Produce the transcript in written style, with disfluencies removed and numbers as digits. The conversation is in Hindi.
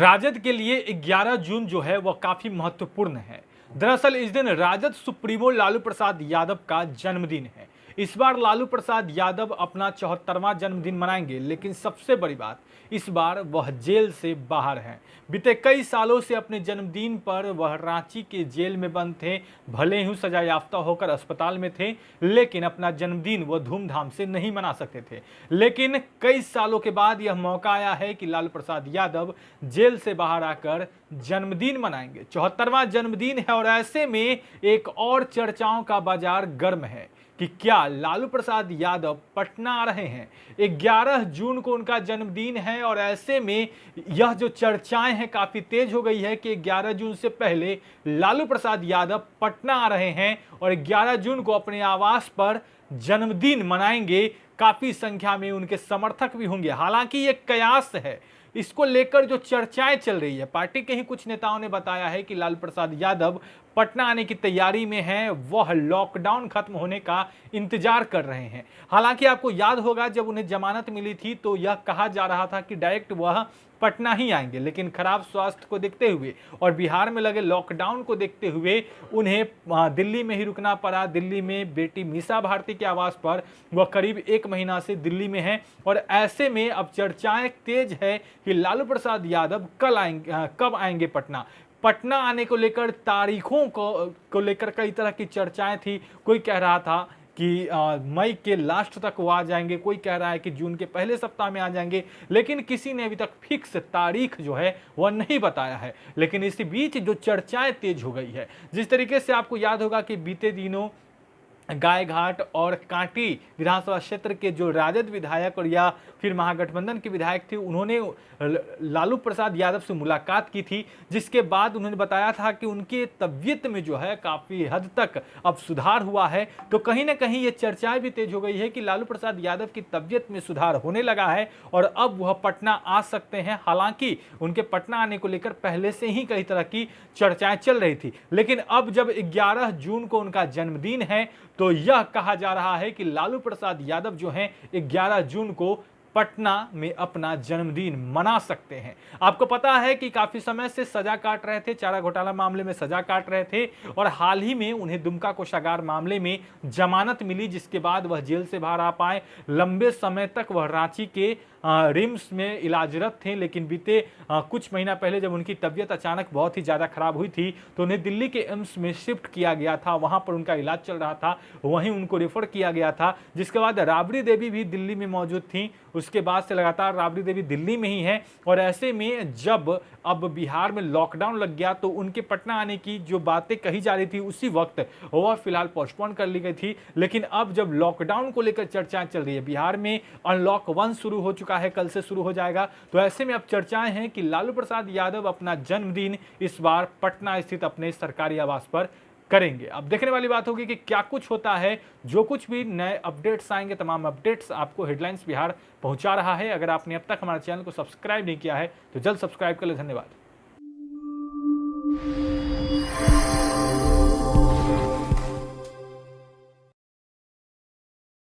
राजद के लिए 11 जून जो है वह काफी महत्वपूर्ण है। दरअसल इस दिन राजद सुप्रीमो लालू प्रसाद यादव का जन्मदिन है। इस बार लालू प्रसाद यादव अपना 74वां जन्मदिन मनाएंगे, लेकिन सबसे बड़ी बात, इस बार वह जेल से बाहर हैं। बीते कई सालों से अपने जन्मदिन पर वह रांची के जेल में बंद थे। भले ही सजा याफ्ता होकर अस्पताल में थे, लेकिन अपना जन्मदिन वह धूमधाम से नहीं मना सकते थे। लेकिन कई सालों के बाद यह मौका आया है कि लालू प्रसाद यादव जेल से बाहर आकर जन्मदिन मनाएंगे। 74वां जन्मदिन है और ऐसे में एक और चर्चाओं का बाजार गर्म है कि क्या लालू प्रसाद यादव पटना आ रहे हैं। 11 जून को उनका जन्मदिन है और ऐसे में यह जो चर्चाएं हैं काफी तेज हो गई है कि 11 जून से पहले लालू प्रसाद यादव पटना आ रहे हैं और 11 जून को अपने आवास पर जन्मदिन मनाएंगे। काफी संख्या में उनके समर्थक भी होंगे। हालांकि ये कयास है, इसको लेकर जो चर्चाएं चल रही है, पार्टी के ही कुछ नेताओं ने बताया है कि लालू प्रसाद यादव पटना आने की तैयारी में हैं, वह लॉकडाउन खत्म होने का इंतजार कर रहे हैं। हालांकि आपको याद होगा जब उन्हें जमानत मिली थी तो यह कहा जा रहा था कि डायरेक्ट वह पटना ही आएंगे, लेकिन खराब स्वास्थ्य को देखते हुए और बिहार में लगे लॉकडाउन को देखते हुए उन्हें दिल्ली में ही रुकना पड़ा। दिल्ली में बेटी मीसा भारती के आवास पर वह करीब 1 महीना से दिल्ली में हैं और ऐसे में अब चर्चाएं तेज है कि लालू प्रसाद यादव कब आएंगे पटना। पटना आने को लेकर तारीखों को लेकर कई तरह की चर्चाएं थी। कोई कह रहा था कि मई के लास्ट तक वो आ जाएंगे, कोई कह रहा है कि जून के पहले सप्ताह में आ जाएंगे, लेकिन किसी ने अभी तक फिक्स तारीख जो है वह नहीं बताया है। लेकिन इसी बीच जो चर्चाएं तेज हो गई है, जिस तरीके से आपको याद होगा कि बीते दिनों गायघाट और कांटी विधानसभा क्षेत्र के जो राजद विधायक और या फिर महागठबंधन के विधायक थे, उन्होंने लालू प्रसाद यादव से मुलाकात की थी, जिसके बाद उन्होंने बताया था कि उनकी तबीयत में जो है काफ़ी हद तक अब सुधार हुआ है। तो कहीं ना कहीं ये चर्चाएं भी तेज हो गई है कि लालू प्रसाद यादव की तबीयत में सुधार होने लगा है और अब वह पटना आ सकते हैं। हालांकि उनके पटना आने को लेकर पहले से ही कई तरह की चर्चाएं चल रही थी, लेकिन अब जब 11 जून को उनका जन्मदिन है तो यह कहा जा रहा है कि लालू प्रसाद यादव जो हैं 11 जून को पटना में अपना जन्मदिन मना सकते हैं। आपको पता है कि काफी समय से सजा काट रहे थे, चारा घोटाला मामले में सजा काट रहे थे और हाल ही में उन्हें दुमका कोषागार मामले में जमानत मिली, जिसके बाद वह जेल से बाहर आ पाए। लंबे समय तक वह रांची के रिम्स में इलाजरत थे, लेकिन बीते कुछ महीना पहले जब उनकी तबीयत अचानक बहुत ही ज़्यादा खराब हुई थी तो उन्हें दिल्ली के एम्स में शिफ्ट किया गया था। वहाँ पर उनका इलाज चल रहा था, वहीं उनको रेफर किया गया था। जिसके बाद राबड़ी देवी भी दिल्ली में मौजूद थी। उसके बाद से लगातार राबड़ी देवी दिल्ली में ही है और ऐसे में जब अब बिहार में लॉकडाउन लग गया तो उनके पटना आने की जो बातें कही जा रही थी उसी वक्त वह फिलहाल पोस्टपोन कर ली गई थी। लेकिन अब जब लॉकडाउन को लेकर चर्चाएं चल रही है, बिहार में अनलॉक 1 शुरू हो चुका है, कल से शुरू हो जाएगा, तो ऐसे में अब चर्चाएं हैं कि लालू प्रसाद यादव अपना जन्मदिन इस बार पटना स्थित अपने सरकारी आवास पर करेंगे। अब देखने वाली बात होगी कि क्या कुछ होता है। जो कुछ भी नए अपडेट्स आएंगे, तमाम अपडेट्स आपको हेडलाइंस बिहार पहुंचा रहा है। अगर आपने अब तक हमारे चैनल को सब्सक्राइब नहीं किया है तो जल्द सब्सक्राइब कर ले। धन्यवाद।